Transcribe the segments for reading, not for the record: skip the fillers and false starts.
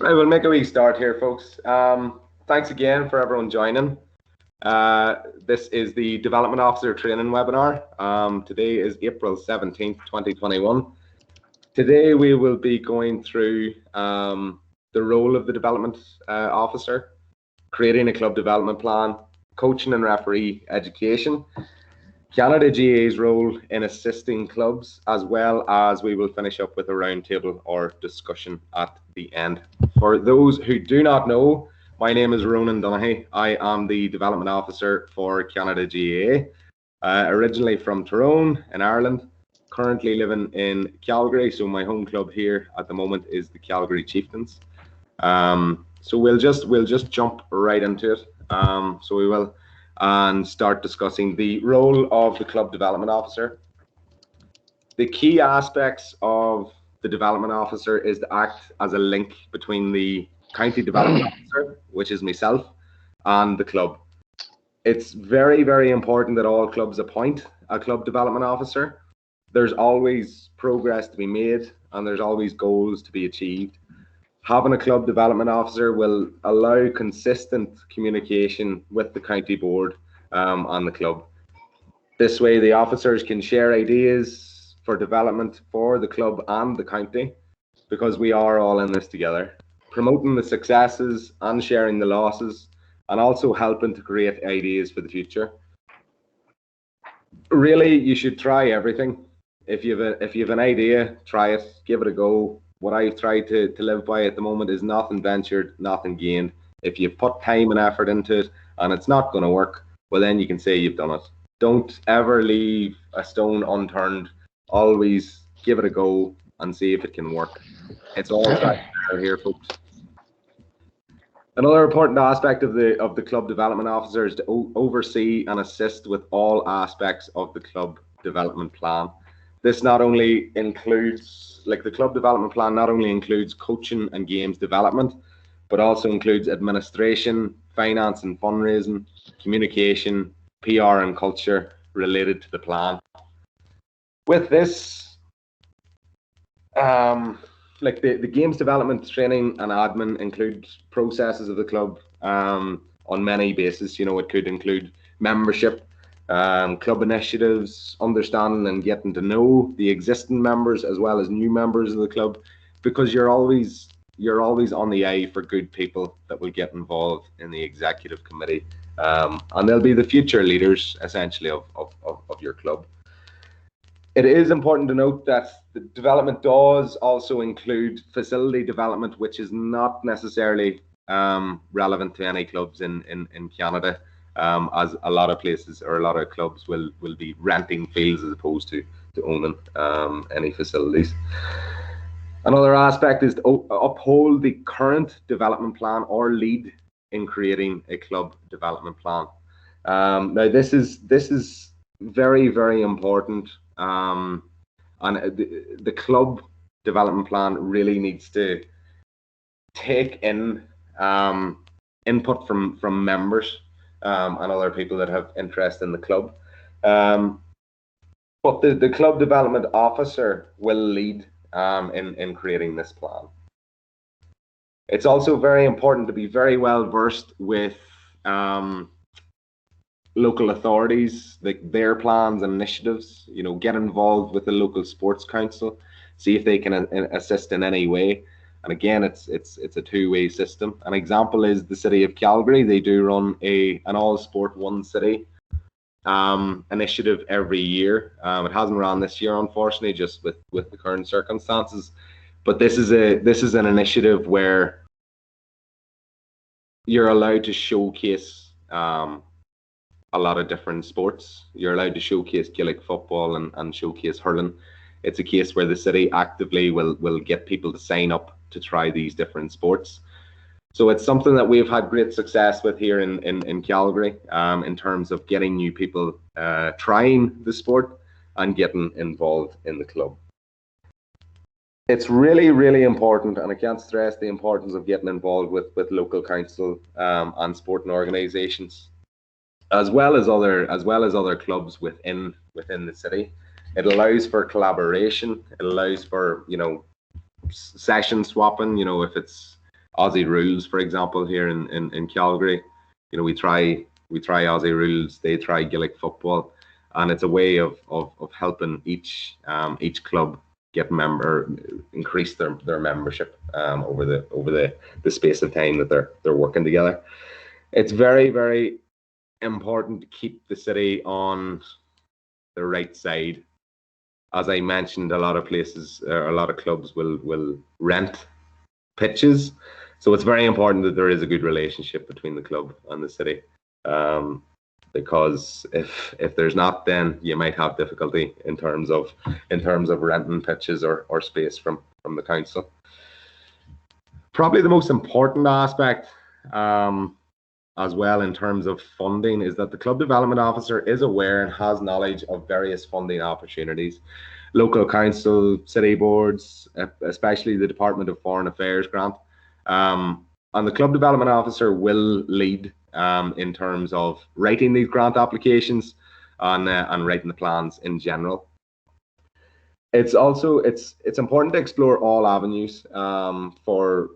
Right, we'll make a wee start here, folks. Thanks again for everyone joining. Uh, this is the Development Officer Training webinar. Today is April 17th, 2021. Today we will be going through the role of the Development Officer, creating a club development plan, coaching and referee education, Canada GAA's role in assisting clubs, as well as we will finish up with a roundtable or discussion at the end. For those who do not know, my name is Ronan Donaghy. I am the Development Officer for Canada GAA, originally from Tyrone in Ireland, currently living in Calgary. So my home club here at the moment is the Calgary Chieftains. So we'll just jump right into it. So we will and start discussing the role of the club development officer. The key aspects of the development officer is to act as a link between the county development officer, which is myself, and the club. It's very, very important that all clubs appoint a club development officer. There's always progress to be made and there's always goals to be achieved. Having a club development officer will allow consistent communication with the county board and the club. This way the officers can share ideas for development for the club and the county, because we are all in this together, promoting the successes and sharing the losses, and also helping to create ideas for the future. Really, you should try everything. If you have an idea, try it, give it a go. What I try to live by at the moment is nothing ventured, nothing gained. If you've put time and effort into it and it's not going to work, well, then you can say you've done it. Don't ever leave a stone unturned. Always give it a go and see if it can work. It's all trial here, folks. Another important aspect of the club development officer is to oversee and assist with all aspects of the club development plan. This not only includes, the club development plan not only includes coaching and games development, but also includes administration, finance and fundraising, communication, PR and culture related to the plan. With this, the games development training and admin includes processes of the club on many bases. It could include membership, club initiatives, understanding and getting to know the existing members as well as new members of the club, because you're always on the eye for good people that will get involved in the executive committee, and they'll be the future leaders essentially of your club. It is important to note that the development does also include facility development, which is not necessarily relevant to any clubs in Canada. As a lot of places or a lot of clubs will be renting fields as opposed to owning any facilities. Another aspect is to uphold the current development plan or lead in creating a club development plan. Now this is very, very important, and the club development plan really needs to take in input from members and other people that have interest in the club. But the club development officer will lead in creating this plan. It's also very important to be very well versed with local authorities, their plans and initiatives. Get involved with the local sports council, see if they can assist in any way. And again, it's a two-way system. An example is the city of Calgary. They do run an all-sport one city initiative every year. It hasn't run this year, unfortunately, just with the current circumstances. But this is an initiative where you're allowed to showcase a lot of different sports. You're allowed to showcase Gaelic football and showcase hurling. It's a case where the city actively will get people to sign up to try these different sports. So it's something that we've had great success with here in Calgary in terms of getting new people trying the sport and getting involved in the club. It's really, really important, and I can't stress the importance of getting involved with local council and sporting organisations, as well as other clubs within the city. It allows for collaboration. It allows for session swapping. If it's Aussie rules, for example, here in Calgary. You know, we try Aussie rules, they try Gaelic football, and it's a way of helping each club get increase their membership over the space of time that they're working together. It's very, very important to keep the city on the right side. As I mentioned, a lot of places, a lot of clubs will rent pitches, so it's very important that there is a good relationship between the club and the city, because if there's not, then you might have difficulty in terms of renting pitches or space from the council. Probably the most important aspect, as well, in terms of funding, is that the club development officer is aware and has knowledge of various funding opportunities. Local council, city boards, especially the Department of Foreign Affairs grant, and the club development officer will lead in terms of writing these grant applications and writing the plans in general. It's important to explore all avenues for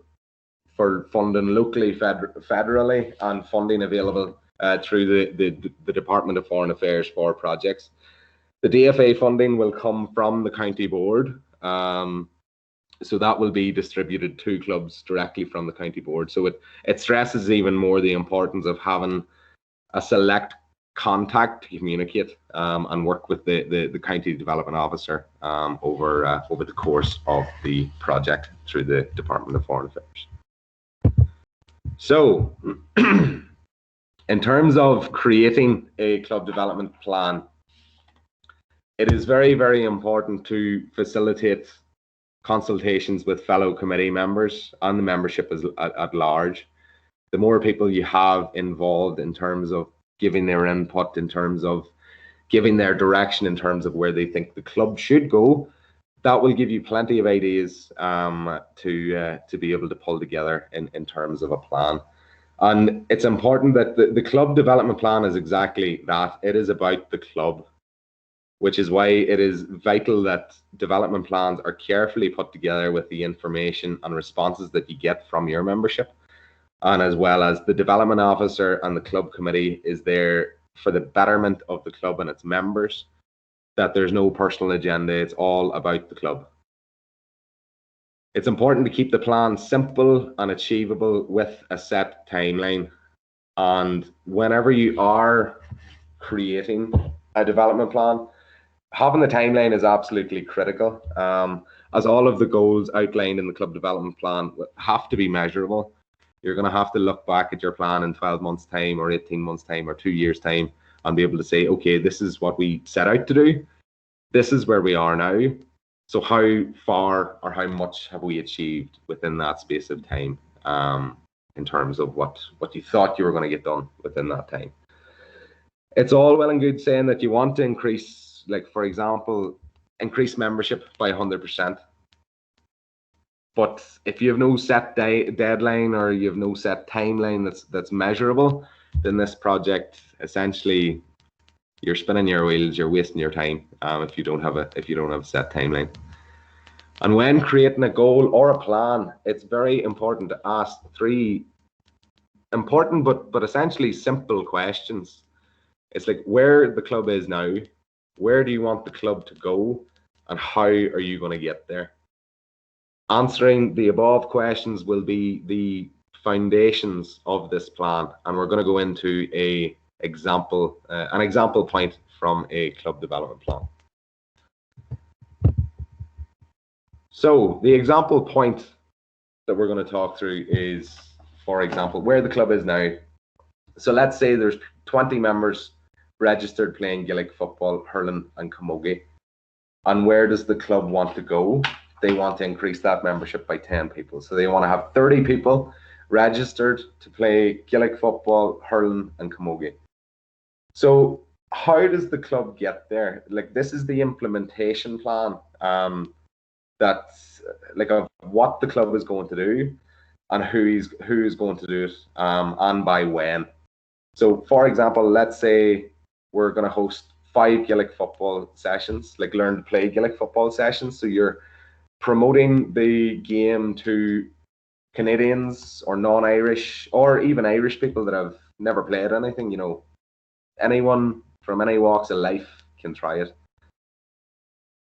funding locally, federally, and funding available through the Department of Foreign Affairs for projects. The DFA funding will come from the county board, so that will be distributed to clubs directly from the county board. So it stresses even more the importance of having a select contact to communicate and work with the county development officer over the course of the project through the Department of Foreign Affairs. So, in terms of creating a club development plan, it is very, very important to facilitate consultations with fellow committee members and the membership at large. The more people you have involved in terms of giving their input, in terms of giving their direction, in terms of where they think the club should go, that will give you plenty of ideas to be able to pull together in terms of a plan. And it's important that the club development plan is exactly that. It is about the club, which is why it is vital that development plans are carefully put together with the information and responses that you get from your membership. And as well as the development officer and the club committee is there for the betterment of the club and its members, that there's no personal agenda, it's all about the club. It's important to keep the plan simple and achievable with a set timeline. And whenever you are creating a development plan, having the timeline is absolutely critical, as all of the goals outlined in the club development plan have to be measurable. You're going to have to look back at your plan in 12 months' time or 18 months' time or 2 years' time and be able to say, okay, this is what we set out to do. This is where we are now. So how far or how much have we achieved within that space of time, in terms of what you thought you were going to get done within that time? It's all well and good saying that you want to increase, like, for example, increase membership by 100%. But if you have no set deadline or you have no set timeline that's measurable, then this project, essentially, you're spinning your wheels, you're wasting your time if you don't have a set timeline. And when creating a goal or a plan, it's very important to ask 3 important but essentially simple questions. It's like, where the club is now, where do you want the club to go, and how are you going to get there? Answering the above questions will be the foundations of this plan, and we're going to go into an example point from a club development plan. So the example point that we're going to talk through is, for example, where the club is now. So let's say there's 20 members registered playing Gaelic football, hurling and camogie. And where does the club want to go? They want to increase that membership by 10 people. So they want to have 30 people registered to play Gaelic football, hurling and camogie. So how does the club get there? Like, this is the implementation plan that's like of what the club is going to do and who is going to do it, and by when. So for example, let's say we're going to host 5 Gaelic football sessions, like learn to play Gaelic football sessions. So you're promoting the game to Canadians or non-Irish or even Irish people that have never played anything, you know, anyone from any walks of life can try it.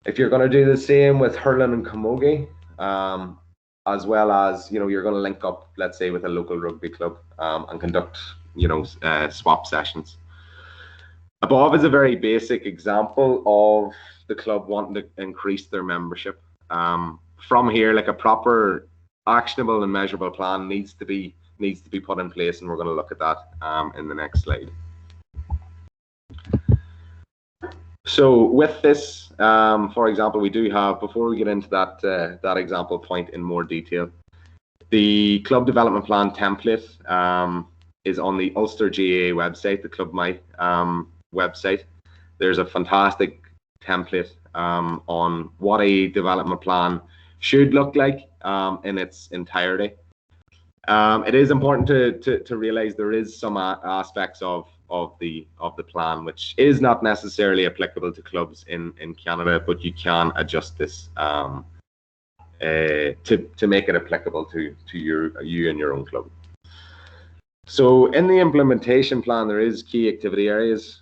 If you're going to do the same with hurling and camogie, as well as, you know, you're going to link up, let's say, with a local rugby club and conduct, you know, swap sessions. Above is a very basic example of the club wanting to increase their membership. From here, like a proper, actionable and measurable plan needs to be put in place, and we're going to look at that in the next slide. So with this, for example, we do have, before we get into that example point in more detail, the club development plan template is on the Ulster GAA website, the Club My website. There's a fantastic template on what a development plan should look like in its entirety. It is important to realize there is some aspects of the plan which is not necessarily applicable to clubs in Canada, but you can adjust this to make it applicable to you and your own club. So in the implementation plan, there is key activity areas.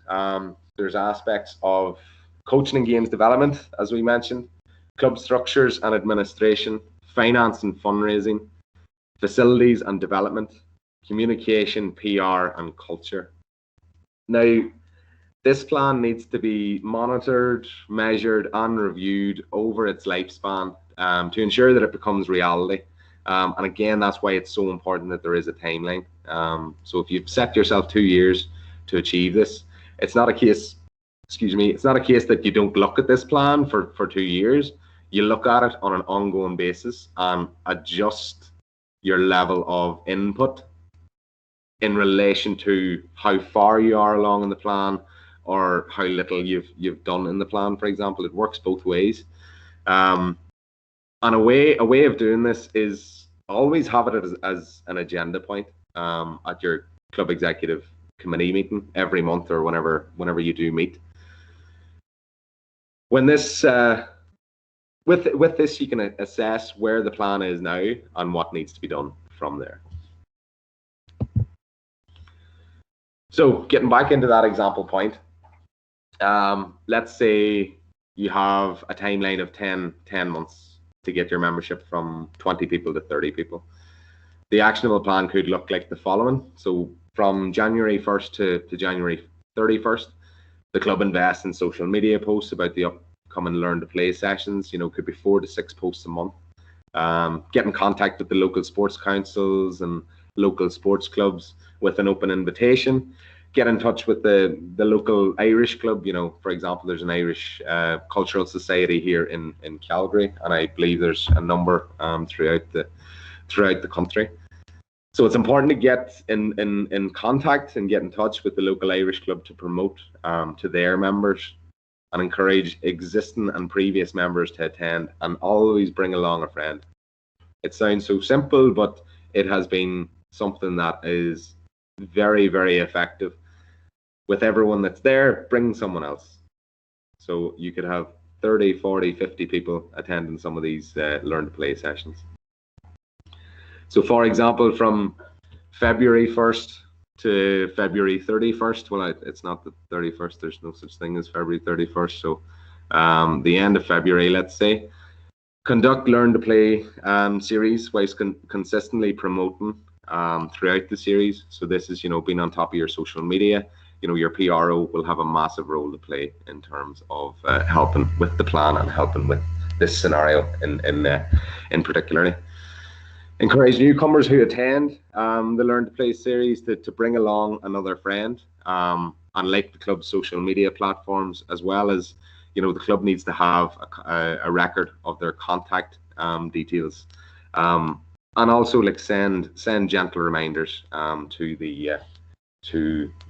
There's aspects of coaching and games development, as we mentioned, club structures and administration, finance and fundraising, facilities and development, communication, PR, and culture. Now, this plan needs to be monitored, measured, and reviewed over its lifespan to ensure that it becomes reality. And again, that's why it's so important that there is a timeline. So if you've set yourself 2 years to achieve this, it's not a case, it's not a case that you don't look at this plan for 2 years. You look at it on an ongoing basis and adjust your level of input in relation to how far you are along in the plan or how little you've done in the plan, for example. It works both ways. And a way of doing this is always have it as an agenda point at your club executive committee meeting every month or whenever you do meet. When this with this, you can assess where the plan is now and what needs to be done from there. So getting back into that example point, let's say you have a timeline of 10 months to get your membership from 20 people to 30 people. The actionable plan could look like the following. So from January 1st to January 31st, the club invests in social media posts about the upcoming Learn to Play sessions. You know, could be 4 to 6 posts a month. Get in contact with the local sports councils and local sports clubs with an open invitation. Get in touch with the local Irish club. You know, for example, there's an Irish cultural society here in Calgary, and I believe there's a number throughout the country. So it's important to get in contact and get in touch with the local Irish club to promote to their members and encourage existing and previous members to attend, and always bring along a friend. It sounds so simple, but it has been something that is very, very effective. With everyone that's there, bring someone else. So you could have 30, 40, 50 people attending some of these Learn to Play sessions. So for example, from February 1st to February 31st, well, it's not the 31st, there's no such thing as February 31st. So the end of February, let's say, conduct Learn to Play series whilst consistently promoting throughout the series. So this is, you know, being on top of your social media. You know, your PRO will have a massive role to play in terms of helping with the plan and helping with this scenario in particularly. Encourage newcomers who attend the Learn to Play series to bring along another friend and like the club's social media platforms, as well as, you know, the club needs to have a record of their contact details, and also like send gentle reminders to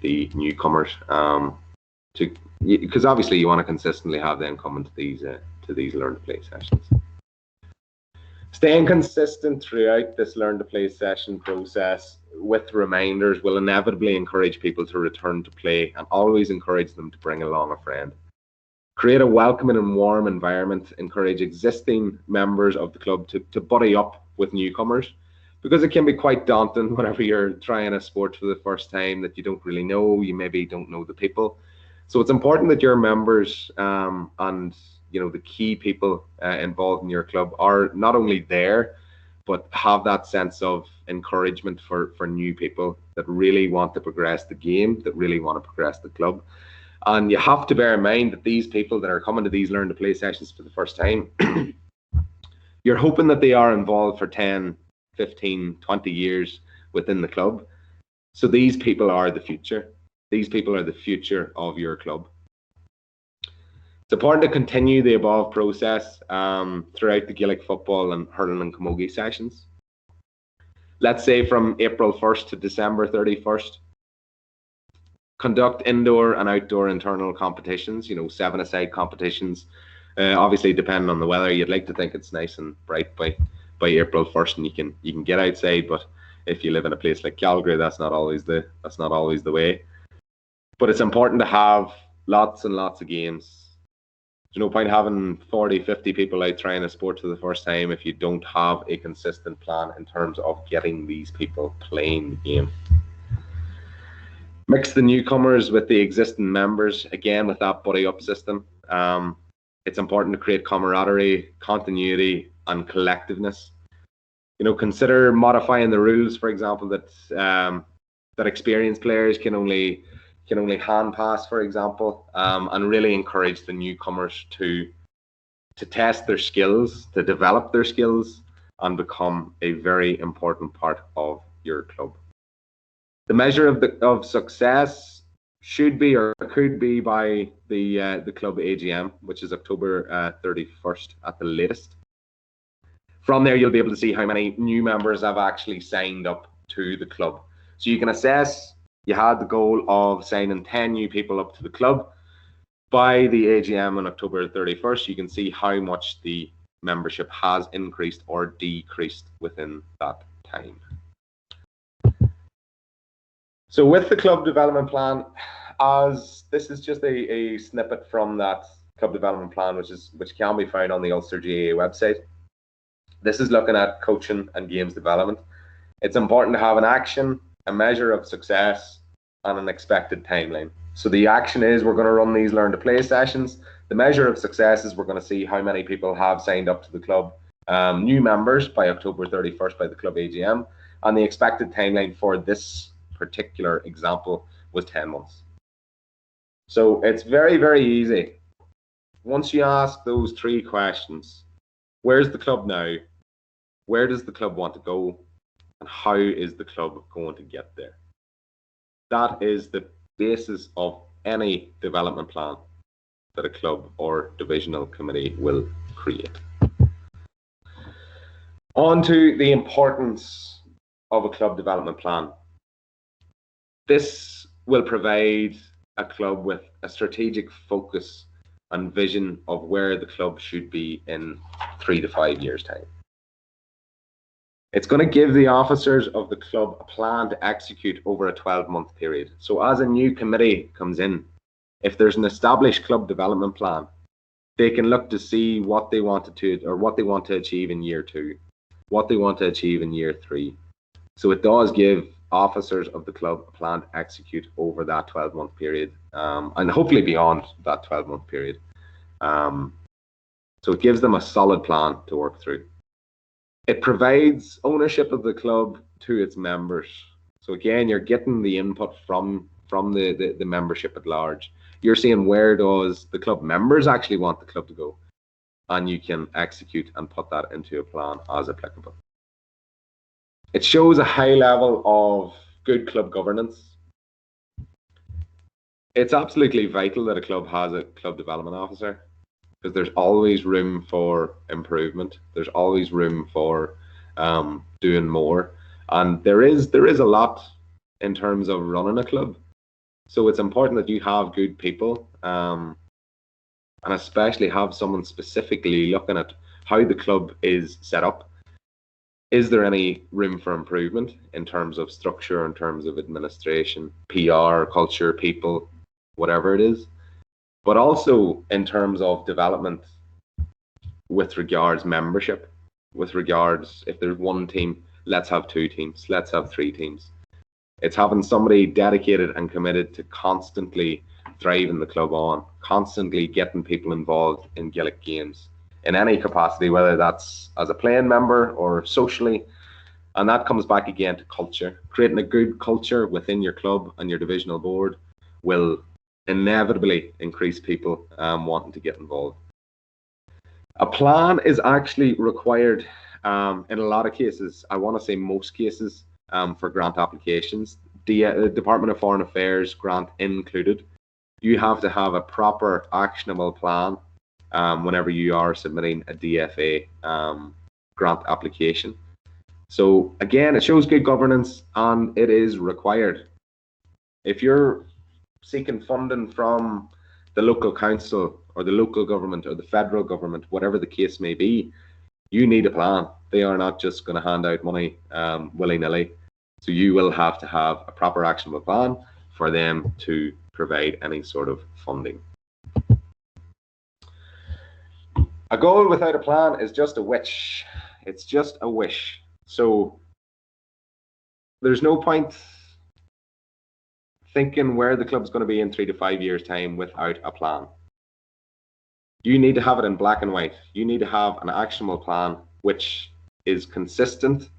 the newcomers because obviously you want to consistently have them coming to these Learn to Play sessions. Staying consistent throughout this Learn to Play session process with reminders will inevitably encourage people to return to play, and always encourage them to bring along a friend. Create a welcoming and warm environment. Encourage existing members of the club to buddy up with newcomers because it can be quite daunting whenever you're trying a sport for the first time that you don't really know. You maybe don't know the people. So it's important that your members and the key people involved in your club are not only there, but have that sense of encouragement for new people that really want to progress the game, that really want to progress the club. And you have to bear in mind that these people that are coming to these learn to play sessions for the first time, you're hoping that they are involved for 10, 15, 20 years within the club. So these people are the future. These people are the future of your club. It's important to continue the above process throughout the Gaelic football and hurling and camogie sessions. Let's say from April 1st to December 31st, conduct indoor and outdoor internal competitions, 7-a-side competitions. Obviously, depending on the weather, you'd like to think it's nice and bright by April 1st, and you can get outside. But if you live in a place like Calgary, that's not always the way. But it's important to have lots and lots of games. There's no point having 40, 50 people out trying a sport for the first time if you don't have a consistent plan in terms of getting these people playing the game. Mix the newcomers with the existing members, again with that buddy up system. It's important to create camaraderie, continuity, and collectiveness. Consider modifying the rules, for example, that experienced players can only hand pass, for example, and really encourage the newcomers to test their skills, to develop their skills, and become a very important part of your club. The measure of success should be or could be by the club AGM, which is October 31st at the latest. From there, you'll be able to see how many new members have actually signed up to the club. So you can assess. You had the goal of signing 10 new people up to the club. By the AGM on October 31st, you can see how much the membership has increased or decreased within that time. So with the club development plan, as this is just a snippet from that club development plan, which can be found on the Ulster GAA website. This is looking at coaching and games development. It's important to have an action, a measure of success, and an expected timeline. So the action is we're going to run these learn to play sessions. The measure of success is we're going to see how many people have signed up to the club, new members by October 31st by the club AGM, and the expected timeline for this particular example was 10 months. So it's very, very easy. Once you ask those 3 questions, where's the club now? Where does the club want to go? And how is the club going to get there? That is the basis of any development plan that a club or divisional committee will create. On to the importance of a club development plan. This will provide a club with a strategic focus and vision of where the club should be in 3 to 5 years' time. It's going to give the officers of the club a plan to execute over a 12-month period. So as a new committee comes in, if there's an established club development plan, they can look to see what they want to achieve in year 2, what they want to achieve in year 3. So it does give officers of the club a plan to execute over that 12-month period, and hopefully beyond that 12-month period. So it gives them a solid plan to work through. It provides ownership of the club to its members. So again, you're getting the input from the membership at large. You're seeing where does the club members actually want the club to go, and you can execute and put that into a plan as applicable. It shows a high level of good club governance. It's absolutely vital that a club has a club development officer, because there's always room for improvement. There's always room for doing more, and there is a lot in terms of running a club. So it's important that you have good people, and especially have someone specifically looking at how the club is set up. Is there any room for improvement in terms of structure, in terms of administration, PR, culture, people, whatever it is? But also in terms of development with regards membership, with regards if there's one team let's have 2 teams, let's have 3 teams. It's having somebody dedicated and committed to constantly driving the club on, constantly getting people involved in Gaelic games in any capacity, whether that's as a playing member or socially. And that comes back again to culture. Creating a good culture within your club and your divisional board will inevitably increase people wanting to get involved. A plan is actually required in a lot of cases. I want to say most cases for grant applications. The Department of Foreign Affairs grant included. You have to have a proper actionable plan whenever you are submitting a DFA grant application. So again, it shows good governance and it is required. If you're seeking funding from the local council or the local government or the federal government, whatever the case may be, you need a plan. They are not just going to hand out money willy-nilly. So you will have to have a proper actionable plan for them to provide any sort of funding. A goal without a plan is just a wish. It's just a wish. So there's no point thinking where the club's going to be in 3 to 5 years' time without a plan. You need to have it in black and white. You need to have an actionable plan which is consistent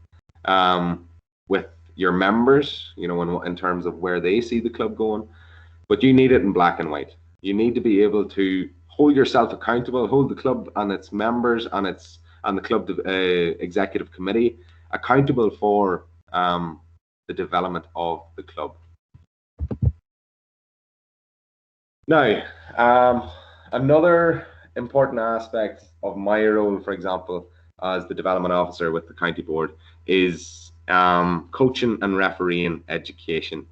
with your members, you know, in terms of where they see the club going. But you need it in black and white. You need to be able to hold yourself accountable, hold the club and its members and the club executive committee accountable for the development of the club. Now, another important aspect of my role, for example, as the development officer with the county board, is coaching and refereeing education.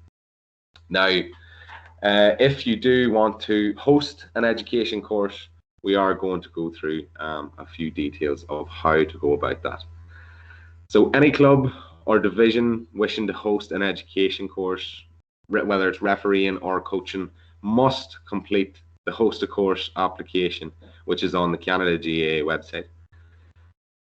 Now, if you do want to host an education course, we are going to go through a few details of how to go about that. So any club or division wishing to host an education course, whether it's refereeing or coaching, must complete the host a course application, which is on the Canada GAA website.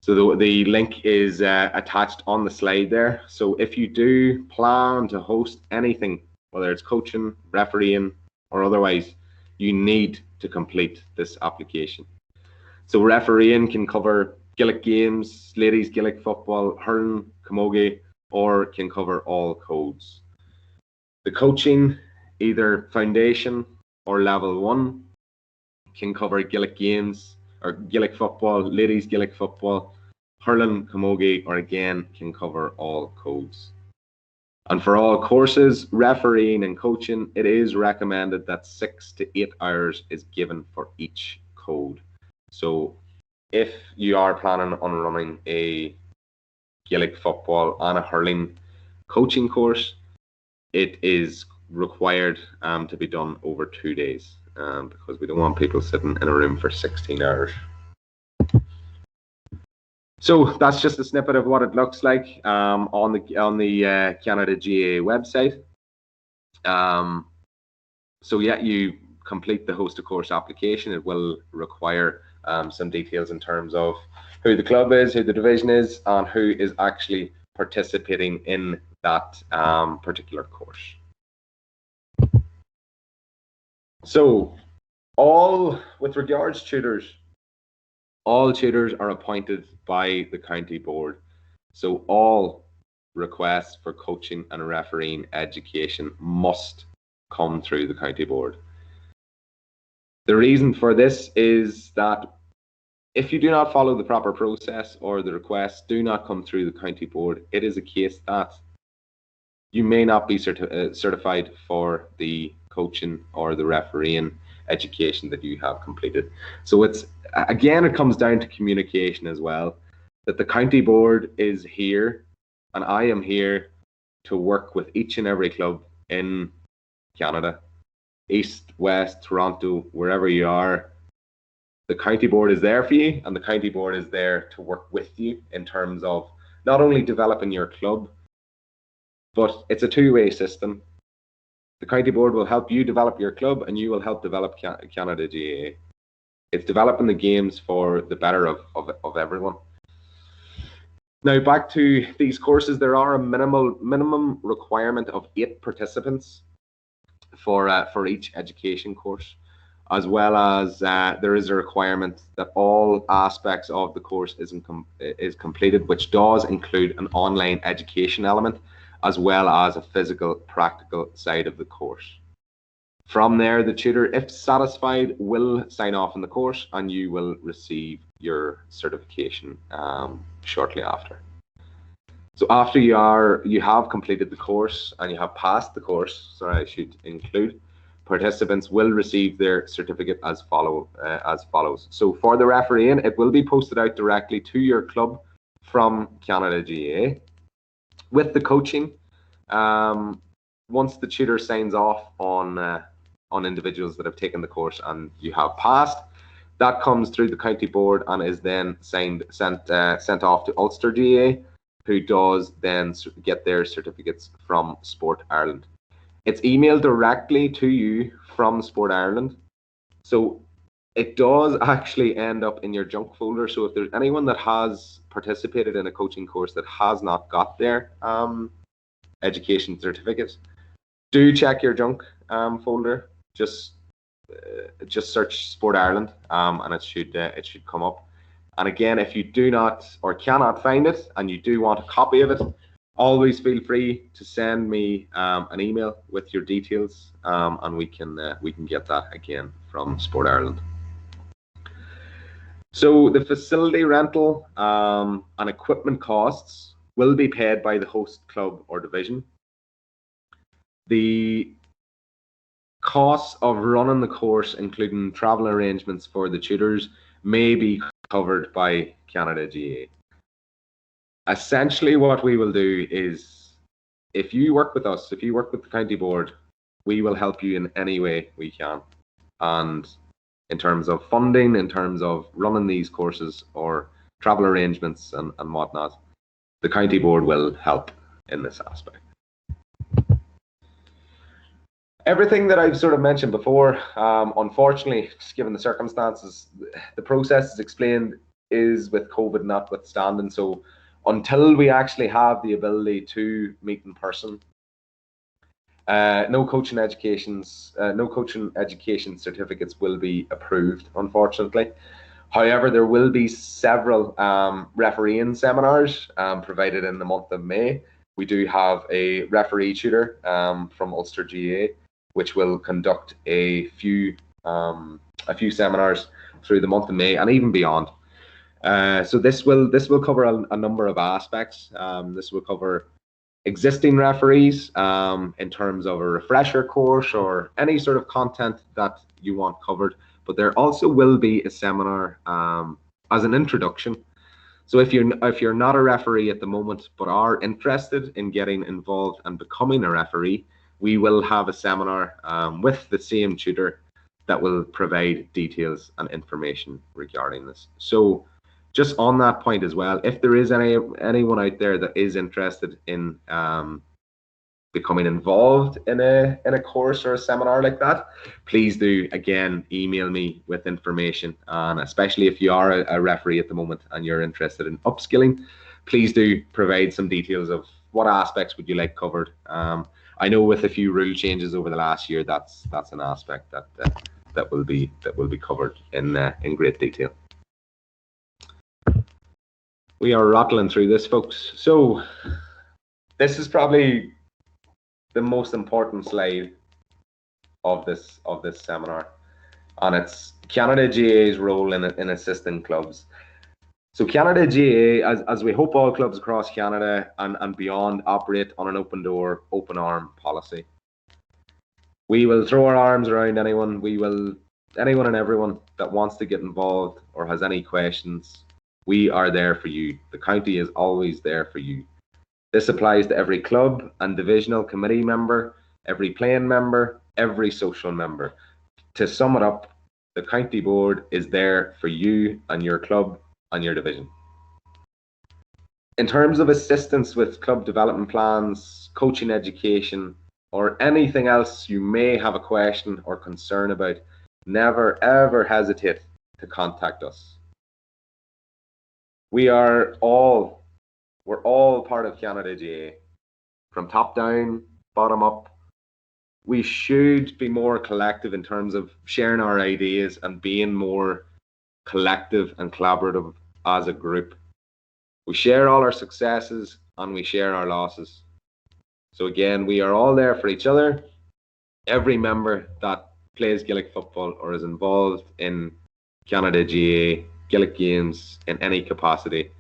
So the link is attached on the slide there. So if you do plan to host anything, whether it's coaching, refereeing, or otherwise, you need to complete this application. So refereeing can cover Gaelic games, ladies Gaelic football, hurling, camogie, or can cover all codes. The coaching, either foundation or level 1, can cover Gaelic games or Gaelic football, ladies Gaelic football, hurling, camogie, or again can cover all codes. And for all courses, refereeing and coaching, it is recommended that 6 to 8 hours is given for each code. So if you are planning on running a Gaelic football and a hurling coaching course, it is required to be done over 2 days because we don't want people sitting in a room for 16 hours. So that's just a snippet of what it looks like on the Canada GAA website. So yeah, you complete the host a course application. It will require some details in terms of who the club is, who the division is, and who is actually participating in that particular course. So with regards to tutors, all tutors are appointed by the county board. So all requests for coaching and refereeing education must come through the county board. The reason for this is that if you do not follow the proper process or the requests do not come through the county board, it is a case that you may not be certified for the coaching or the refereeing education that you have completed. So it comes down to communication as well, that the county board is here and I am here to work with each and every club in Canada, East, West, Toronto, wherever you are. The county board is there for you, and the county board is there to work with you in terms of not only developing your club, but it's a two-way system. The county board will help you develop your club and you will help develop Canada GAA. It's developing the games for the better of everyone. Now back to these courses, there are a minimum requirement of 8 participants for each education course, as well as there is a requirement that all aspects of the course is completed, which does include an online education element, as well as a physical practical side of the course. From there, the tutor, if satisfied, will sign off on the course and you will receive your certification shortly after. So after you have completed the course and you have passed the course, sorry, I should include, participants will receive their certificate as follows. So for the refereeing, it will be posted out directly to your club from Canada GAA. With the coaching, once the tutor signs off on individuals that have taken the course and you have passed, that comes through the county board and is then sent off to Ulster GAA, who does then get their certificates from Sport Ireland. It's emailed directly to you from Sport Ireland, so it does actually end up in your junk folder. So if there's anyone that has participated in a coaching course that has not got their education certificate, do check your junk folder. Just search Sport Ireland and it should come up. And again, if you do not or cannot find it and you do want a copy of it, always feel free to send me an email with your details, and we can get that again from Sport Ireland. So the facility rental and equipment costs will be paid by the host club or division. The costs of running the course, including travel arrangements for the tutors, may be covered by Canada GAA. Essentially, what we will do is, if you work with us, if you work with the county board, we will help you in any way we can. And in terms of funding, in terms of running these courses or travel arrangements and whatnot, the county board will help in this aspect. Everything that I've sort of mentioned before, unfortunately, just given the circumstances, the process is explained is with COVID notwithstanding. So until we actually have the ability to meet in person, no coaching education certificates will be approved, unfortunately. However, there will be several refereeing seminars provided in the month of May. We do have a referee tutor from Ulster GAA, which will conduct a few seminars through the month of May and even beyond. So this will cover a number of aspects. This will cover existing referees in terms of a refresher course or any sort of content that you want covered. But there also will be a seminar as an introduction. So if you're not a referee at the moment but are interested in getting involved and becoming a referee, we will have a seminar with the same tutor that will provide details and information regarding this. So just on that point as well, if there is anyone out there that is interested in becoming involved in a course or a seminar like that, please do again email me with information. And especially if you are a referee at the moment and you're interested in upskilling, please do provide some details of what aspects would you like covered. I know with a few rule changes over the last year, that's an aspect that will be covered in great detail. We are rattling through this, folks. So this is probably the most important slide of this seminar, and it's Canada GAA's role in assisting clubs. So Canada GAA, as we hope all clubs across Canada and beyond operate on an open door, open arm policy. We will throw our arms around anyone and everyone that wants to get involved or has any questions. We are there for you. The county is always there for you. This applies to every club and divisional committee member, every playing member, every social member. To sum it up, the county board is there for you and your club and your division. In terms of assistance with club development plans, coaching education, or anything else you may have a question or concern about, never ever hesitate to contact us. We are all we're all part of Canada GAA. From top down, bottom up, we should be more collective in terms of sharing our ideas and being more collective and collaborative as a group. We share all our successes and we share our losses. So again, we are all there for each other. Every member that plays Gaelic football or is involved in Canada GAA, Gaelic games in any capacity,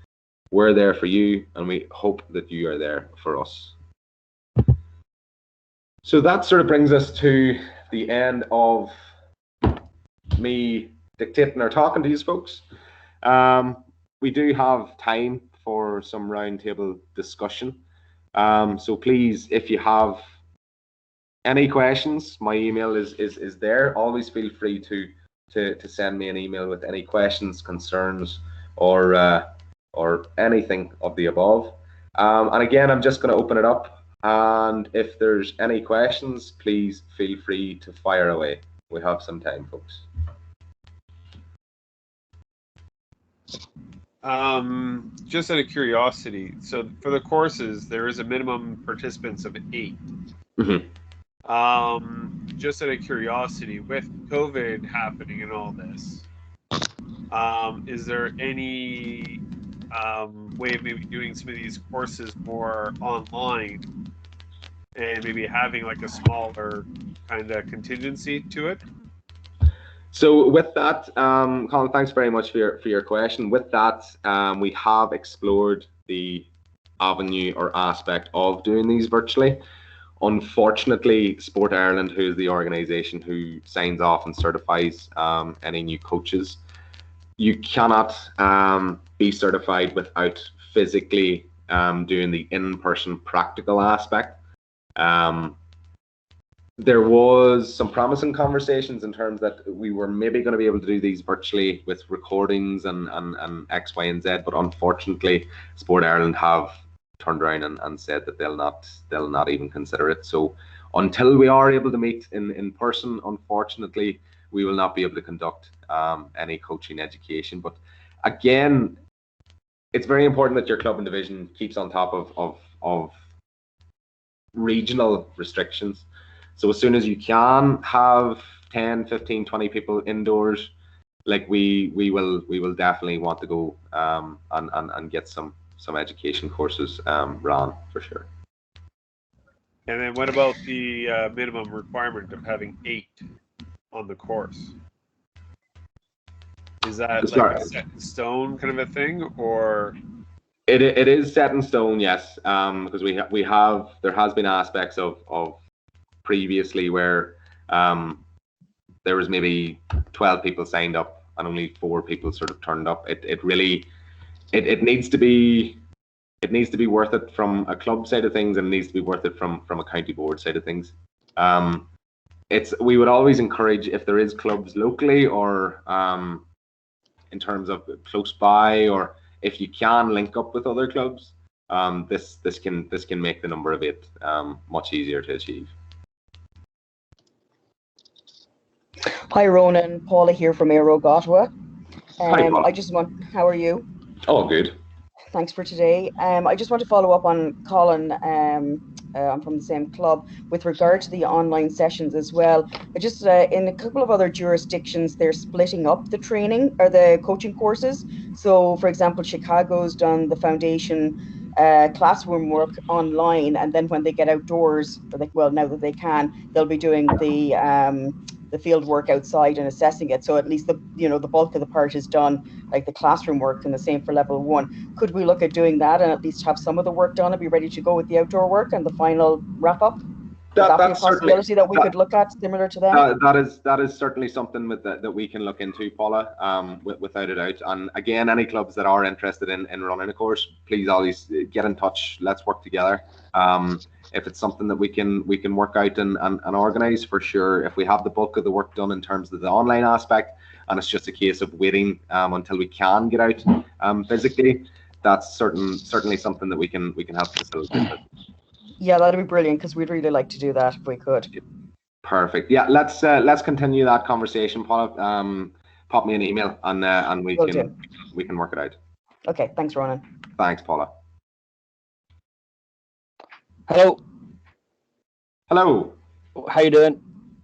we're there for you, and we hope that you are there for us. So that sort of brings us to the end of me dictating or talking to these folks. We do have time for some roundtable discussion. So please, if you have any questions, my email is there. Always feel free to send me an email with any questions, concerns, or anything of the above. And again, I'm just going to open it up. And if there's any questions, please feel free to fire away. We have some time, folks. Just out of curiosity, so for the courses, there is a minimum participants of 8. Mm-hmm. Just out of curiosity, with COVID happening and all this, is there any way of maybe doing some of these courses more online and maybe having like a smaller kind of contingency to it? So with that, Colin, thanks very much for your question. With that, we have explored the avenue or aspect of doing these virtually. Unfortunately, Sport Ireland, who is the organisation who signs off and certifies any new coaches, you cannot be certified without physically doing the in-person practical aspect. There was some promising conversations in terms that we were maybe going to be able to do these virtually with recordings and X, Y, and Z, but unfortunately, Sport Ireland have turned around and said that they'll not even consider it. So until we are able to meet in person, unfortunately, we will not be able to conduct any coaching education. But again, it's very important that your club and division keeps on top of regional restrictions. So as soon as you can have 10, 15, 20 people indoors, like we will definitely want to go and get some education courses run for sure. And then what about the minimum requirement of having 8 on the course? Is that like a set in stone kind of a thing, or? It is set in stone, yes. Because there has been aspects of previously where there was maybe 12 people signed up and only 4 people sort of turned up. It needs to be worth it from a club side of things, and it needs to be worth it from a county board side of things. We would always encourage, if there is clubs locally or in terms of close by, or if you can link up with other clubs, this can make the number of 8 much easier to achieve. Hi Ronan, Paula here from Aero Ottawa. Hi, Paula. How are you? Oh, good. Thanks for today. I just want to follow up on Colin. I'm from the same club with regard to the online sessions as well. In a couple of other jurisdictions, they're splitting up the training or the coaching courses. So, for example, Chicago's done the foundation classroom work online, and then when they get outdoors, now that they can, they'll be doing the field work outside and assessing it. So at least the bulk of the part is done, like the classroom work, and the same for level 1. Could we look at doing that and at least have some of the work done and be ready to go with the outdoor work and the final wrap up? That's a possibility that we could look at, similar to them. That is certainly something that we can look into, Paula, without a doubt. And again, any clubs that are interested in running a course, please always get in touch. Let's work together. If it's something that we can work out and organise, for sure. If we have the bulk of the work done in terms of the online aspect, and it's just a case of waiting until we can get out physically, that's certainly something that we can help facilitate. Yeah, that'd be brilliant, because we'd really like to do that if we could. Perfect. Yeah, let's continue that conversation, Paula. Pop me an email and we can work it out. Okay, thanks, Ronan. Thanks, Paula. Hello, Hello. how you doing?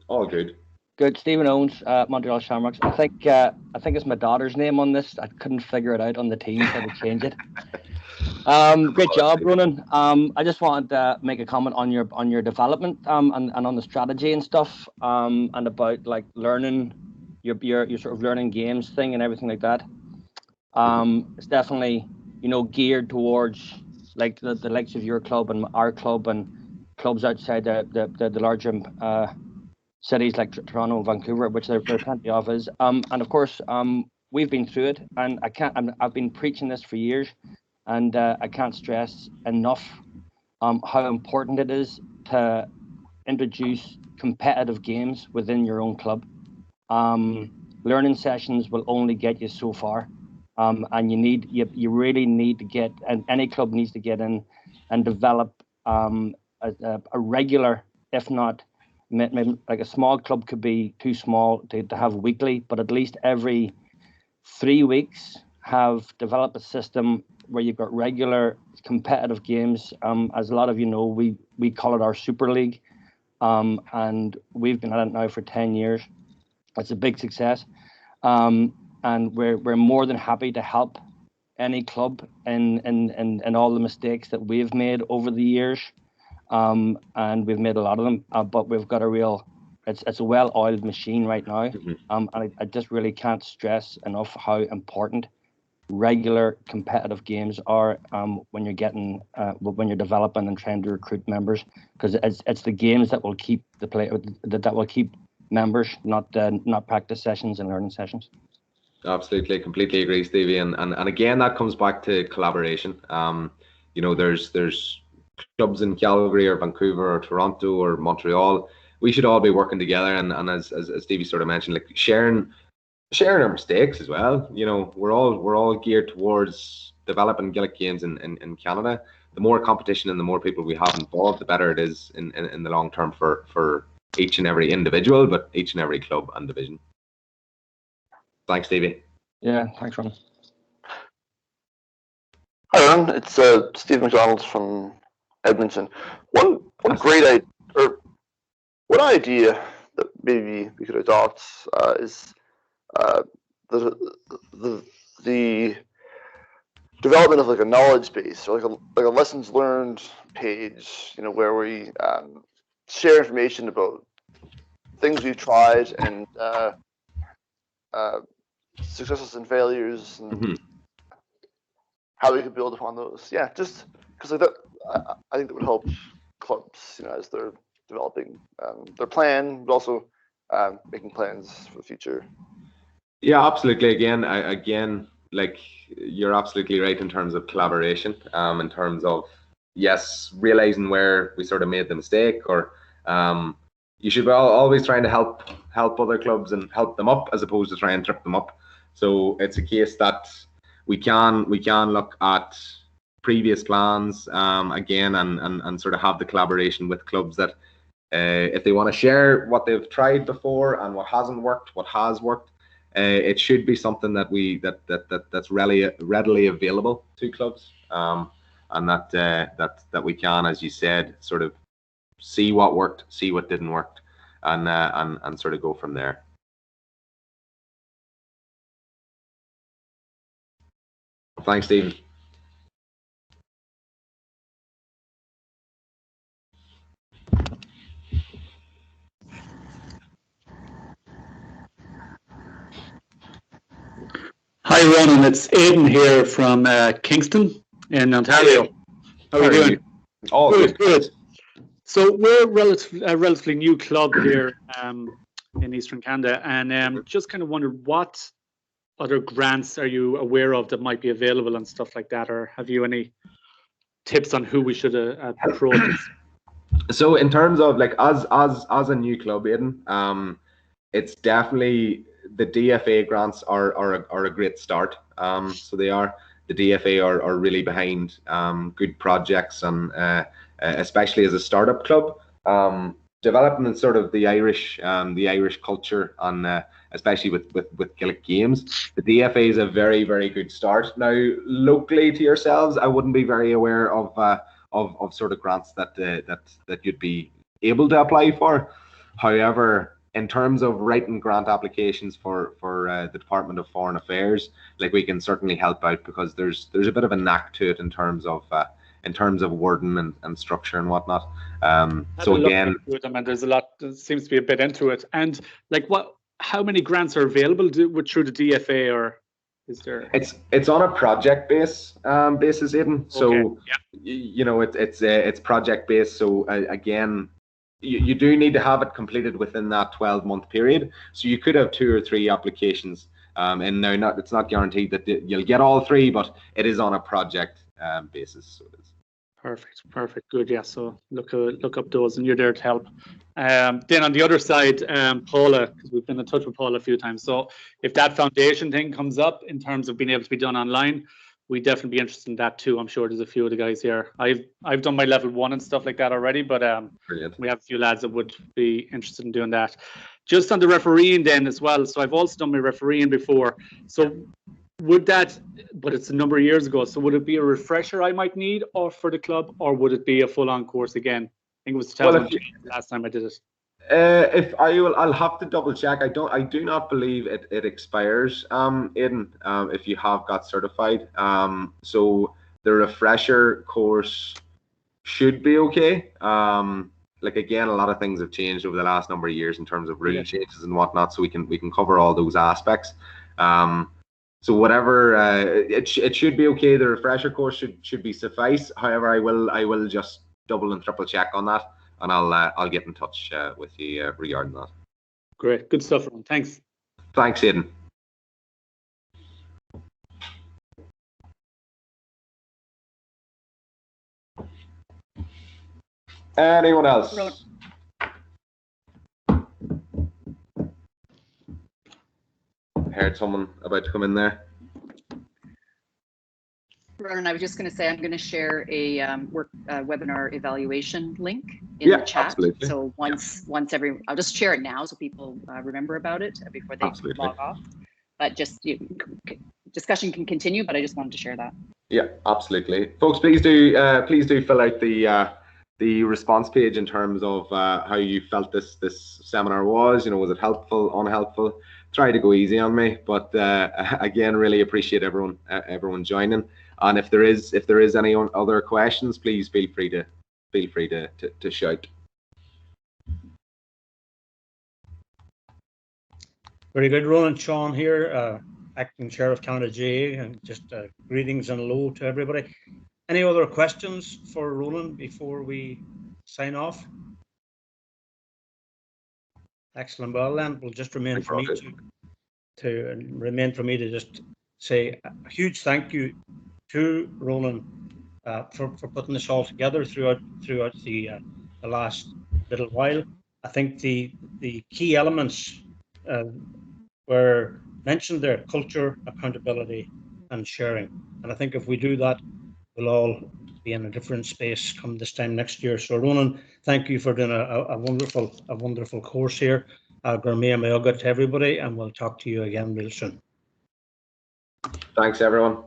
All good. Good. Stephen Owens, Montreal Shamrocks. I think it's my daughter's name on this. I couldn't figure it out on the Teams how to change it. Great job, Ronan. I just wanted to make a comment on your development and on the strategy and stuff and about like learning your sort of learning games thing and everything like that. It's definitely geared towards like the likes of your club and our club and clubs outside the larger cities like Toronto and Vancouver, which there are plenty of us. And of course, we've been through it, and I've been preaching this for years, and I can't stress enough how important it is to introduce competitive games within your own club. Learning sessions will only get you so far, and you really need to get, and any club needs to get in and develop a regular, if not maybe like a small club could be too small to have weekly, but at least every 3 weeks have developed a system where you've got regular competitive games. As a lot of you know, we call it our Super League, and we've been at it now for 10 years. It's a big success, and we're more than happy to help any club in all the mistakes that we've made over the years. And we've made a lot of them, but we've got it's a well-oiled machine right now. And I just really can't stress enough how important regular competitive games are when you're developing and trying to recruit members, because it's the games that will keep that will keep members, not practice sessions and learning sessions. Absolutely, completely agree, Stevie. And again, that comes back to collaboration. There's clubs in Calgary or Vancouver or Toronto or Montreal. We should all be working together, and as Stevie sort of mentioned, like sharing our mistakes as well. We're all geared towards developing Gaelic games in Canada. The more competition and the more people we have involved, the better it is in the long term for each and every individual, but each and every club and division. Thanks, Stevie. Yeah, thanks, Ron. Hi, Ron. It's Steve McDonald from Edmonton. One great idea, or one idea that maybe we could adopt is the development of like a knowledge base or like a lessons learned page, where we share information about things we've tried and successes and failures and how we could build upon those. Yeah, just because like that, I think that would help clubs, as they're developing their plan, but also making plans for the future. Yeah, absolutely. Again, like you're absolutely right in terms of collaboration. In terms of realizing where we sort of made the mistake, or you should be always trying to help other clubs and help them up as opposed to try and trip them up. So it's a case that we can look at previous plans again and sort of have the collaboration with clubs that if they want to share what they've tried before and what hasn't worked, what has worked, it should be something that's readily available to clubs, and that we can, as you said, sort of see what worked, see what didn't work, and sort of go from there. Thanks, Stephen. Hi, Ronan. It's Aidan here from Kingston in Ontario. How are you doing? All good. So we're a relatively new club here in Eastern Canada, and just kind of wondered what other grants are you aware of that might be available and stuff like that, or have you any tips on who we should approach? So in terms of like as a new club, Aidan, it's definitely the DFA grants are a great start. So they are. The DFA are really behind good projects, and especially as a startup club, developing sort of the Irish culture, and especially with Gaelic games. The DFA is a very, very good start. Now, locally to yourselves, I wouldn't be very aware of of sort of grants that you'd be able to apply for. However, in terms of writing grant applications for the Department of Foreign Affairs, like, we can certainly help out, because there's a bit of a knack to it in terms of wording and structure and whatnot. So again, there's a lot. There seems to be a bit into it. And like, how many grants are available through the DFA, or is there? It's on a project basis, Aidan. So you know, it's project based. So again, you do need to have it completed within that 12-month period. So you could have 2 or 3 applications, and now it's not guaranteed that you'll get all 3, but it is on a project basis. So it is. Perfect, good. Yeah, so look up those, and you're there to help. Then on the other side, Paula, because we've been in touch with Paula a few times. So if that foundation thing comes up in terms of being able to be done online, we'd definitely be interested in that too. I'm sure there's a few of the guys here. I've done my level 1 and stuff like that already, but we have a few lads that would be interested in doing that. Just on the refereeing then as well. So I've also done my refereeing before. So would that, but it's a number of years ago, so would it be a refresher I might need, or for the club, or would it be a full-on course again? I think it was 2000 last time I did it. I'll have to double check. I do not believe it expires, Aidan, if you have got certified. So the refresher course should be okay. Like, again, a lot of things have changed over the last number of years in terms of rule changes and whatnot, so we can cover all those aspects. So whatever, it should be okay. The refresher course should be suffice. However, I will just double and triple check on that, and I'll get in touch with you regarding that. Great, good stuff, Ron. Thanks. Thanks, Aidan. Anyone else? Heard someone about to come in there. Ronan, I was just going to say, I'm going to share a webinar evaluation link in the chat. Absolutely. So I'll just share it now so people remember about it before they log off. But just discussion can continue, but I just wanted to share that. Yeah, absolutely, folks. Please do fill out the response page in terms of how you felt this seminar was. You know, was it helpful, unhelpful? Try to go easy on me, but again, really appreciate everyone joining. And if there is any other questions, please feel free to shout. Very good, Roland. Sean here, acting chair of Canada GAA, and just greetings and hello to everybody. Any other questions for Roland before we sign off? Excellent. Well, then will just remain for me to just say a huge thank you to Roland for putting this all together throughout the last little while. I think the key elements were mentioned there: culture, accountability, and sharing. And I think if we do that, we'll all be in a different space come this time next year. So Ronan, thank you for doing a wonderful course here. Gourmet and to everybody, and we'll talk to you again real soon. Thanks, everyone.